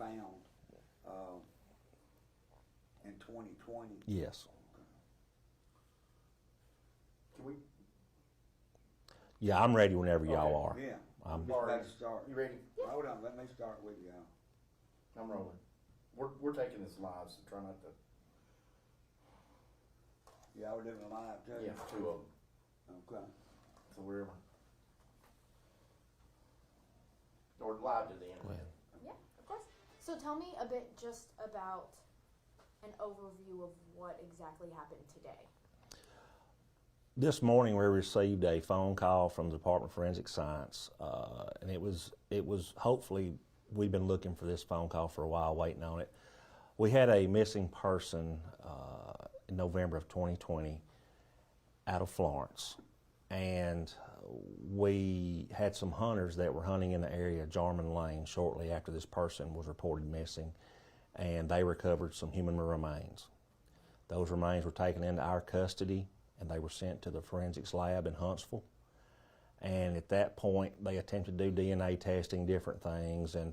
found in 2020? Yes. Can we? Yeah, I'm ready whenever y'all are. Yeah. I'm just about to start. You ready? Hold on, let me start with y'all. I'm rolling. We're taking this live, so try not to. Y'all doing a live too? Yeah, two of them. Okay. So we're or live to the internet. Yeah, of course. So tell me a bit just about an overview of what exactly happened today. This morning we received a phone call from the Department of Forensic Science, and it was hopefully we've been looking for this phone call for a while, waiting on it. We had a missing person in November of 2020 out of Florence, and we had some hunters that were hunting in the area of Jarman Lane shortly after this person was reported missing, and they recovered some human remains. Those remains were taken into our custody, and they were sent to the forensics lab in Huntsville. And at that point, they attempted to do DNA testing, different things, and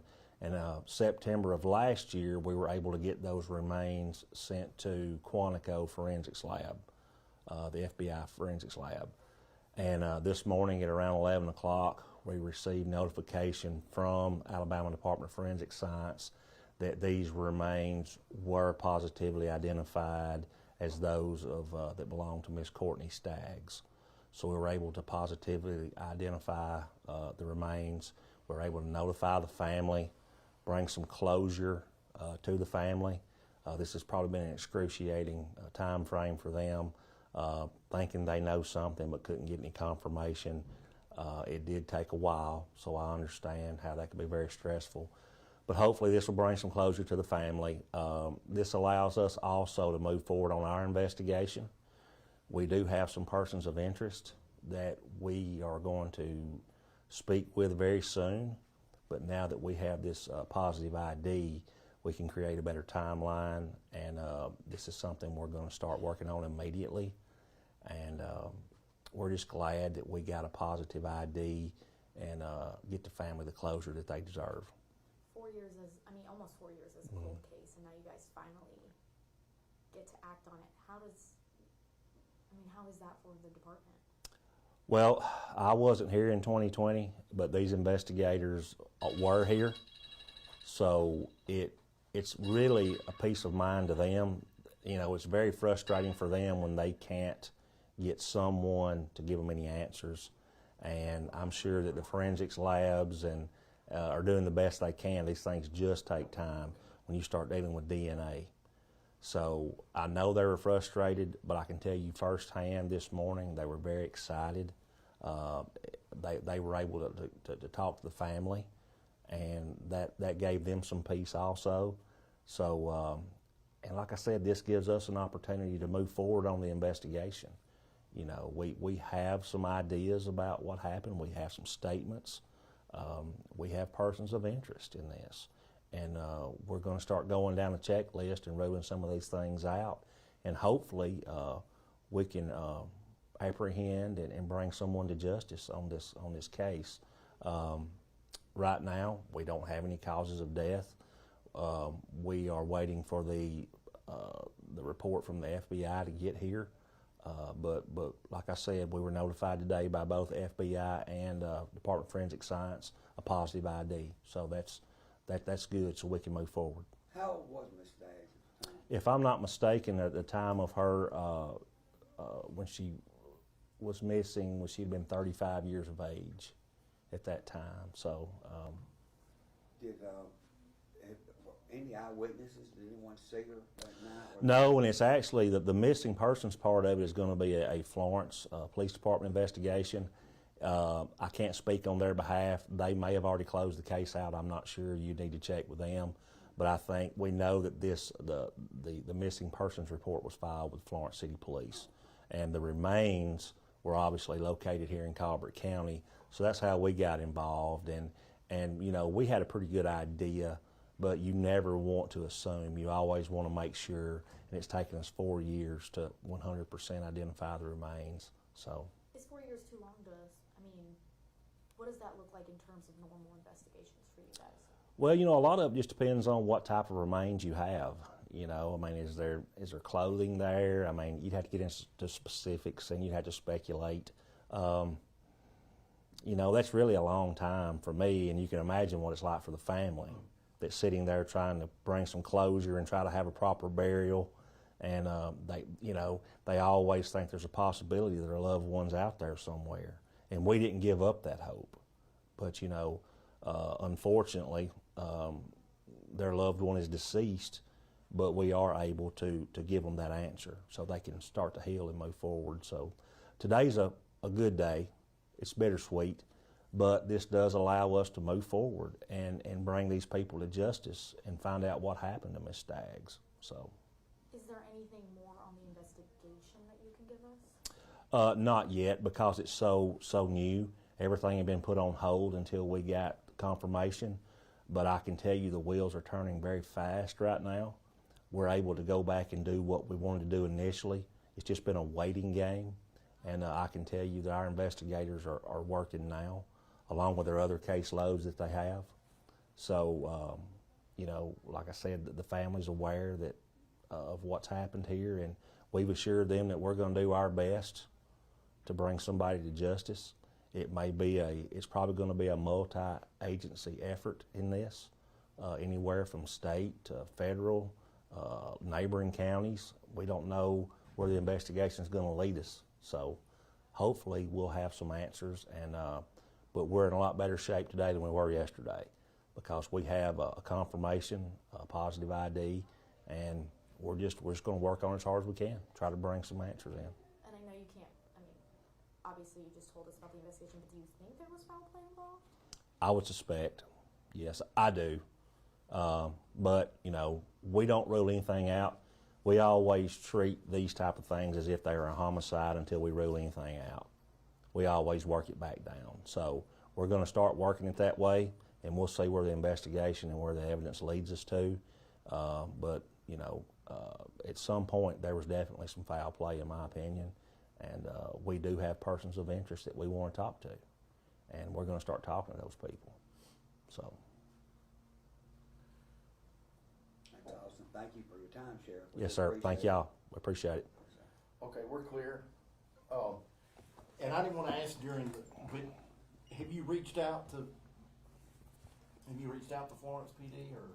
September of last year, we were able to get those remains sent to Quantico Forensics Lab, the FBI Forensics Lab. And this morning at around 11 o'clock, we received notification from Alabama Department of Forensic Science that these remains were positively identified as those of that belong to Miss Courtney Staggs. So we were able to positively identify the remains. We were able to notify the family, bring some closure to the family. This has probably been an excruciating time frame for them, thinking they know something but couldn't get any confirmation. It did take a while, so I understand how that could be very stressful. But hopefully this will bring some closure to the family. This allows us also to move forward on our investigation. We do have some persons of interest that we are going to speak with very soon, but now that we have this positive ID, we can create a better timeline, and this is something we're going to start working on immediately. And we're just glad that we got a positive ID and get the family the closure that they deserve. 4 years almost 4 years as a cold case, and now you guys finally get to act on it. How is that for the department? Well, I wasn't here in 2020, but these investigators were here, so it's really a peace of mind to them. You know, it's very frustrating for them when they can't get someone to give them any answers, and I'm sure that the forensics labs and are doing the best they can. These things just take time when you start dealing with DNA. So I know they were frustrated, but I can tell you firsthand this morning they were very excited. They were able to talk to the family, and that gave them some peace also. So, and like I said, this gives us an opportunity to move forward on the investigation. You know, we have some ideas about what happened. We have some statements. We have persons of interest in this. And we're going to start going down the checklist and ruling some of these things out. And hopefully we can apprehend and bring someone to justice on this case. Right now, we don't have any causes of death. We are waiting for the report from the FBI to get here. But like I said, we were notified today by both FBI and Department of Forensic Science a positive ID. So that's good, so we can move forward. How old was Miss Staggs at the time? If I'm not mistaken, at the time of her, when she was missing, she'd been 35 years of age at that time. So, Did any eyewitnesses? Did anyone see her that night? No, and it's actually the missing persons part of it is going to be a Florence Police Department investigation. I can't speak on their behalf. They may have already closed the case out. I'm not sure. You need to check with them. But I think we know that the missing persons report was filed with Florence City Police, and the remains were obviously located here in Colbert County. So that's how we got involved. And you know, we had a pretty good idea, but you never want to assume. You always want to make sure. And it's taken us 4 years to 100% identify the remains. So. Is 4 years too long to, what does that look like in terms of normal investigations for you guys? Well, you know, a lot of it just depends on what type of remains you have. You know, I mean, is there clothing there? I mean, you'd have to get into specifics and you'd have to speculate. You know, that's really a long time for me, and you can imagine what it's like for the family that's sitting there trying to bring some closure and try to have a proper burial. And they always think there's a possibility that their loved one's out there somewhere. And we didn't give up that hope. But, you know, unfortunately, their loved one is deceased, but we are able to give them that answer so they can start to heal and move forward. So today's a good day. It's bittersweet, but this does allow us to move forward and bring these people to justice and find out what happened to Miss Staggs. So, is there anything more on the investigation that you can give us? Not yet, because it's so new. Everything had been put on hold until we got confirmation. But I can tell you the wheels are turning very fast right now. We're able to go back and do what we wanted to do initially. It's just been a waiting game. And I can tell you that our investigators are working now, along with their other caseloads that they have. So, you know, like I said, the family's aware that of what's happened here, and we've assured them that we're going to do our best to bring somebody to justice. It's probably going to be a multi-agency effort in this, anywhere from state to federal, neighboring counties. We don't know where the investigation is going to lead us. So hopefully we'll have some answers, but we're in a lot better shape today than we were yesterday, because we have a confirmation, a positive ID, and we're just going to work on it as hard as we can, try to bring some answers in. And I know you can't, I mean, obviously you just told us about the investigation, but do you think there was foul play involved? I would suspect, yes, I do. But, you know, we don't rule anything out. We always treat these type of things as if they are a homicide until we rule anything out. We always work it back down. So we're going to start working it that way, and we'll see where the investigation and where the evidence leads us to. But, you know, at some point there was definitely some foul play in my opinion, and we do have persons of interest that we want to talk to, and we're going to start talking to those people. So. That's awesome. Thank you for your time, Sheriff. We Yes, sir. appreciate Thank it. y'all. We appreciate it. Okay, we're clear. And I didn't want to ask but have you reached out to Florence PD or?